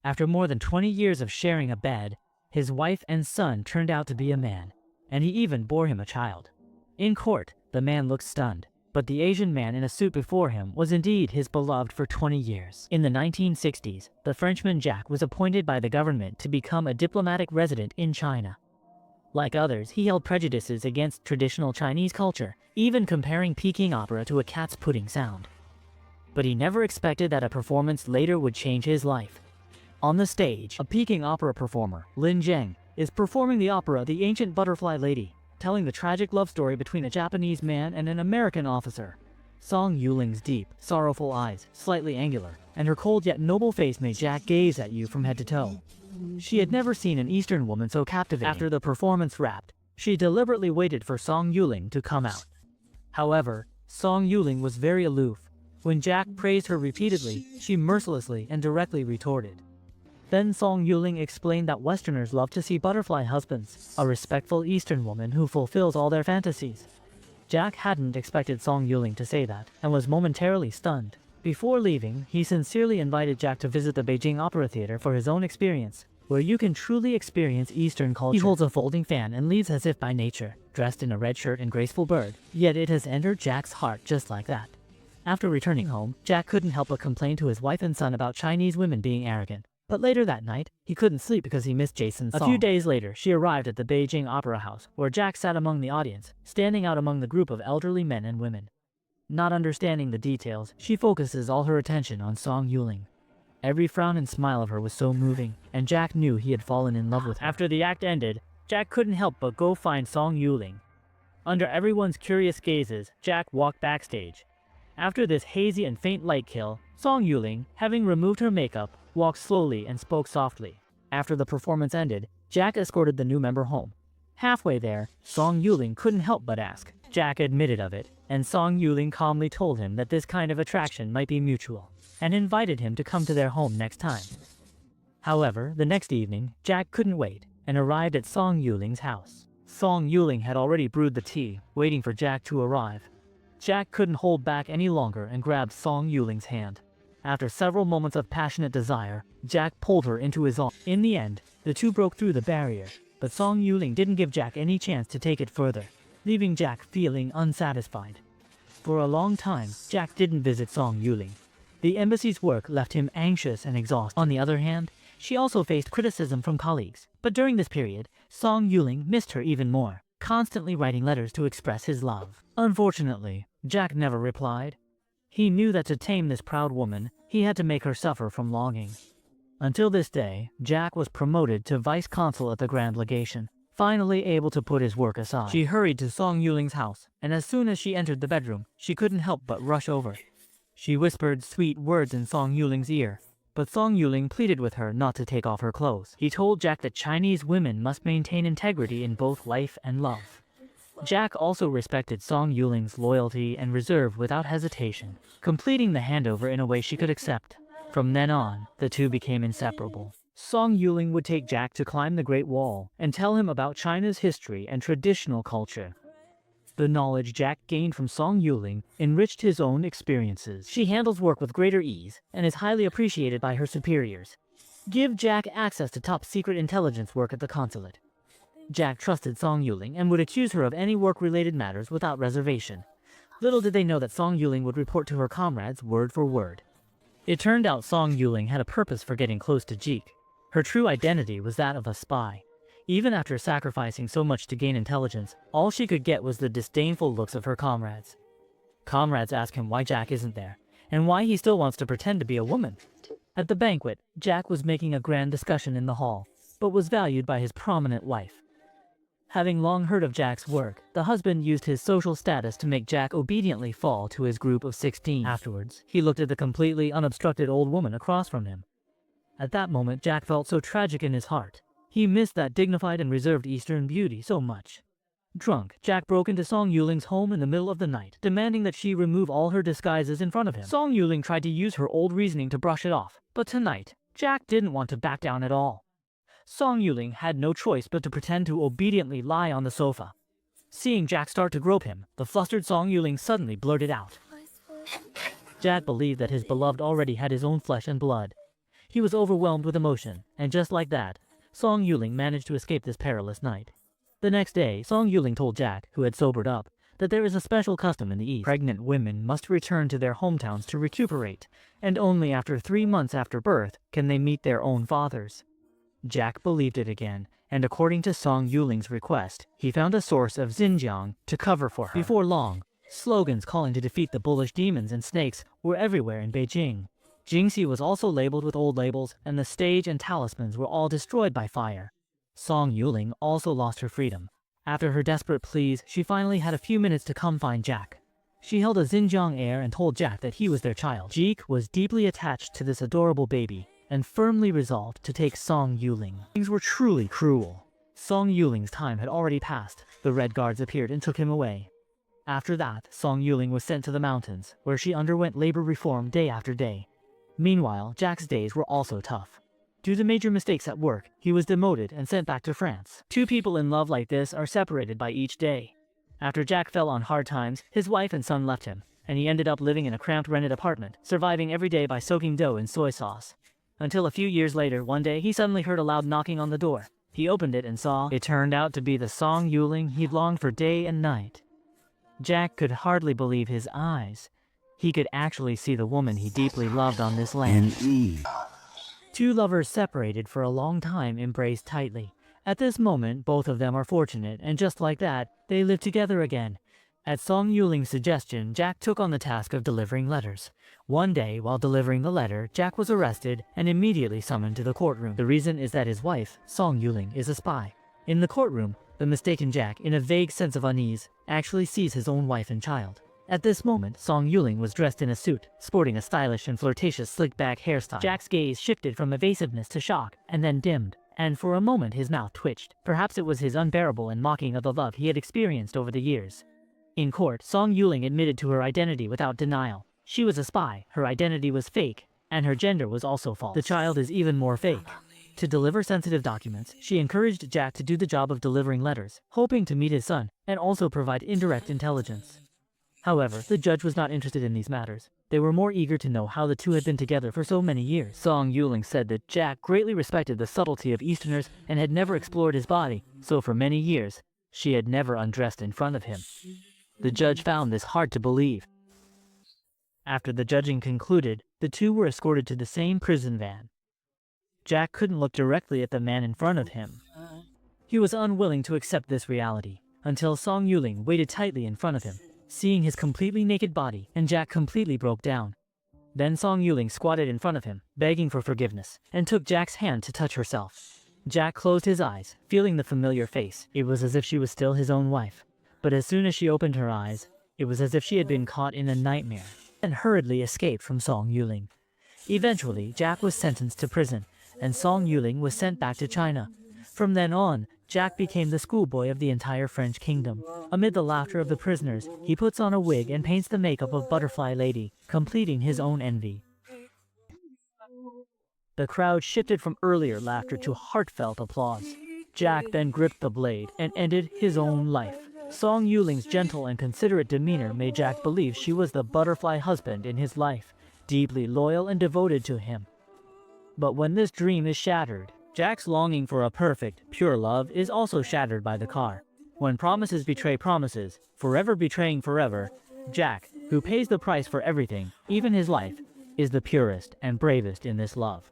After more than 20 years of sharing a bed, his wife and son turned out to be a man, and he even bore him a child. In court, the man looked stunned, but the Asian man in a suit before him was indeed his beloved for 20 years. In the 1960s, the Frenchman Jack was appointed by the government to become a diplomatic resident in China. Like others, he held prejudices against traditional Chinese culture, even comparing Peking opera to a cat's pudding sound. But he never expected that a performance later would change his life. On the stage, a Peking opera performer, Lin Zheng, is performing the opera The Ancient Butterfly Lady, telling the tragic love story between a Japanese man and an American officer. Song Liling's deep, sorrowful eyes, slightly angular, and her cold yet noble face made Jack gaze at you from head to toe. She had never seen an Eastern woman so captivating. After the performance wrapped, she deliberately waited for Song Liling to come out. However, Song Liling was very aloof. When Jack praised her repeatedly, she mercilessly and directly retorted. Then Song Liling explained that Westerners love to see butterfly husbands, a respectful Eastern woman who fulfills all their fantasies. Jack hadn't expected Song Liling to say that, and was momentarily stunned. Before leaving, he sincerely invited Jack to visit the Beijing Opera Theater for his own experience, where you can truly experience Eastern culture. He holds a folding fan and leaves as if by nature, dressed in a red shirt and graceful bird, yet it has entered Jack's heart just like that. After returning home, Jack couldn't help but complain to his wife and son about Chinese women being arrogant. But later that night, he couldn't sleep because he missed Jason's song. A few days later, she arrived at the Beijing Opera House, where Jack sat among the audience, standing out among the group of elderly men and women. Not understanding the details, she focuses all her attention on Song Liling. Every frown and smile of her was so moving, and Jack knew he had fallen in love with her. After the act ended, Jack couldn't help but go find Song Liling. Under everyone's curious gazes, Jack walked backstage. After this hazy and faint light kill, Song Liling, having removed her makeup, walked slowly and spoke softly. After the performance ended, Jack escorted the new member home. Halfway there, Song Liling couldn't help but ask. Jack admitted of it, and Song Liling calmly told him that this kind of attraction might be mutual, and invited him to come to their home next time. However, the next evening, Jack couldn't wait, and arrived at Song Liling's house. Song Liling had already brewed the tea, waiting for Jack to arrive. Jack couldn't hold back any longer and grabbed Song Liling's hand. After several moments of passionate desire, Jack pulled her into his arms. In the end, the two broke through the barrier, but Song Liling didn't give Jack any chance to take it further, leaving Jack feeling unsatisfied. For a long time, Jack didn't visit Song Liling. The embassy's work left him anxious and exhausted. On the other hand, she also faced criticism from colleagues. But during this period, Song Liling missed her even more, constantly writing letters to express his love. Unfortunately, Jack never replied. He knew that to tame this proud woman, he had to make her suffer from longing. Until this day, Jack was promoted to vice consul at the Grand Legation, finally able to put his work aside. She hurried to Song Liling's house, and as soon as she entered the bedroom, she couldn't help but rush over. She whispered sweet words in Song Liling's ear, but Song Liling pleaded with her not to take off her clothes. He told Jack that Chinese women must maintain integrity in both life and love. Jack also respected Song Liling's loyalty and reserve without hesitation, completing the handover in a way she could accept. From then on, the two became inseparable. Song Liling would take Jack to climb the Great Wall and tell him about China's history and traditional culture. The knowledge Jack gained from Song Liling enriched his own experiences. She handles work with greater ease and is highly appreciated by her superiors. Give Jack access to top-secret intelligence work at the consulate. Jack trusted Song Liling and would accuse her of any work-related matters without reservation. Little did they know that Song Liling would report to her comrades word for word. It turned out Song Liling had a purpose for getting close to Jeek. Her true identity was that of a spy. Even after sacrificing so much to gain intelligence, all she could get was the disdainful looks of her comrades. Comrades ask him why Jack isn't there, and why he still wants to pretend to be a woman. At the banquet, Jack was making a grand discussion in the hall, but was valued by his prominent wife. Having long heard of Jack's work, the husband used his social status to make Jack obediently fall to his group of 16. Afterwards, he looked at the completely unobstructed old woman across from him. At that moment, Jack felt so tragic in his heart. He missed that dignified and reserved Eastern beauty so much. Drunk, Jack broke into Song Liling's home in the middle of the night, demanding that she remove all her disguises in front of him. Song Liling tried to use her old reasoning to brush it off, but tonight, Jack didn't want to back down at all. Song Liling had no choice but to pretend to obediently lie on the sofa. Seeing Jack start to grope him, the flustered Song Liling suddenly blurted out. Jack believed that his beloved already had his own flesh and blood. He was overwhelmed with emotion, and just like that, Song Liling managed to escape this perilous night. The next day, Song Liling told Jack, who had sobered up, that there is a special custom in the East. Pregnant women must return to their hometowns to recuperate, and only after 3 months after birth can they meet their own fathers. Jack believed it again, and according to Song Liling's request, he found a source of Xinjiang to cover for her. Before long, slogans calling to defeat the bullish demons and snakes were everywhere in Beijing. Jingxi was also labeled with old labels, and the stage and talismans were all destroyed by fire. Song Liling also lost her freedom. After her desperate pleas, she finally had a few minutes to come find Jack. She held a Xinjiang air and told Jack that he was their child. Jack was deeply attached to this adorable baby, and firmly resolved to take Song Liling. Things were truly cruel. Song Liling's time had already passed. The Red Guards appeared and took him away. After that, Song Liling was sent to the mountains, where she underwent labor reform day after day. Meanwhile, Jack's days were also tough. Due to major mistakes at work, he was demoted and sent back to France. Two people in love like this are separated by each day. After Jack fell on hard times, his wife and son left him, and he ended up living in a cramped rented apartment, surviving every day by soaking dough in soy sauce. Until a few years later, one day, he suddenly heard a loud knocking on the door. He opened it and saw it turned out to be the Song Liling he'd longed for day and night. Jack could hardly believe his eyes. He could actually see the woman he deeply loved on this land. Two lovers separated for a long time embraced tightly. At this moment, both of them are fortunate, and just like that, they live together again. At Song Liling's suggestion, Jack took on the task of delivering letters. One day, while delivering the letter, Jack was arrested and immediately summoned to the courtroom. The reason is that his wife, Song Liling, is a spy. In the courtroom, the mistaken Jack, in a vague sense of unease, actually sees his own wife and child. At this moment, Song Liling was dressed in a suit, sporting a stylish and flirtatious slick-back hairstyle. Jack's gaze shifted from evasiveness to shock, and then dimmed, and for a moment his mouth twitched. Perhaps it was his unbearable and mocking of the love he had experienced over the years. In court, Song Liling admitted to her identity without denial. She was a spy, her identity was fake, and her gender was also false. The child is even more fake. To deliver sensitive documents, she encouraged Jack to do the job of delivering letters, hoping to meet his son, and also provide indirect intelligence. However, the judge was not interested in these matters. They were more eager to know how the two had been together for so many years. Song Liling said that Jack greatly respected the subtlety of Easterners and had never explored his body, so for many years, she had never undressed in front of him. The judge found this hard to believe. After the judging concluded, the two were escorted to the same prison van. Jack couldn't look directly at the man in front of him. He was unwilling to accept this reality, until Song Liling waited tightly in front of him, seeing his completely naked body, and Jack completely broke down. Then Song Liling squatted in front of him, begging for forgiveness, and took Jack's hand to touch herself. Jack closed his eyes, feeling the familiar face. It was as if she was still his own wife. But as soon as she opened her eyes, it was as if she had been caught in a nightmare, and hurriedly escaped from Song Liling. Eventually, Jack was sentenced to prison, and Song Liling was sent back to China. From then on, Jack became the schoolboy of the entire French kingdom. Amid the laughter of the prisoners, he puts on a wig and paints the makeup of Butterfly Lady, completing his own envy. The crowd shifted from earlier laughter to heartfelt applause. Jack then gripped the blade and ended his own life. Song Liling's gentle and considerate demeanor made Jack believe she was the butterfly husband in his life, deeply loyal and devoted to him. But when this dream is shattered, Jack's longing for a perfect, pure love is also shattered by the car. When promises betray promises, forever betraying forever, Jack, who pays the price for everything, even his life, is the purest and bravest in this love.